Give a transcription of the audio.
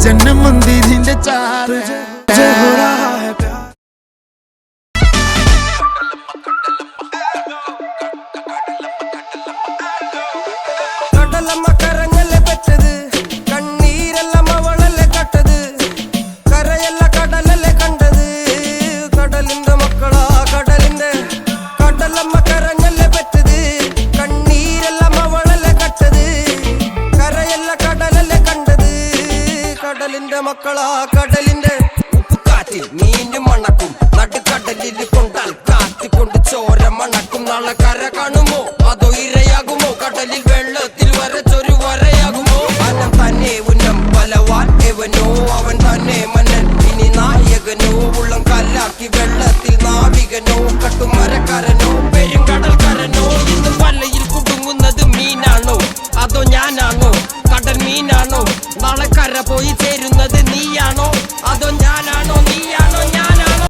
जन्म मंदिर जिंदे चार तुझे हो रहा है प्यार കടലമ്മ കരഞ്ഞല്ലേ പെറ്റത് കണ്ണീരെല്ലാം അവളല്ലേ കട്ടത് കരയല്ല കടലല്ലേ കണ്ടത് കടലിന്റെ മക്കളാ കടലിന്റെ കടലമ്മ കരഞ്ഞല്ലേ പെറ്റത് കണ്ണീരെല്ലാം അവളല്ലേ കട്ടത് കരയല്ല കടലല്ലേ കണ്ടത് കടലിന്റെ മക്കളാ കടലിന്റെ ഉപ്പുകാറ്റിൽ മീനും മണക്കും നടുക്കടലിൽ കൊണ്ടാൽ കാറ്റിക്കൊണ്ട് ചോര മണക്കും നാളെ കര കാണുമോ അതോ ഇരയാകുമോ കടലിൽ വെള്ളത്തിൽ വരച്ചൊരു വരയാകുമോ അനം തന്നെ ഉന്നം ബലവാൻ എവനോ അവൻ തന്നെ മന്നൻ ഇനി നായകനോ ഉള്ളം കല്ലാക്കി വെള്ളത്തിൽ നാവികനോ കട്ടുമരക്കാരനോ പെരുങ്കടൽക്കാരനോ ഇന്ന് വലയിൽ കുടുങ്ങുന്നത് മീനാണോ അതോ ഞാനാണോ കടൽ മീനാണോ നാളെ കര പോയി ചേരുന്നത് നീയാണോ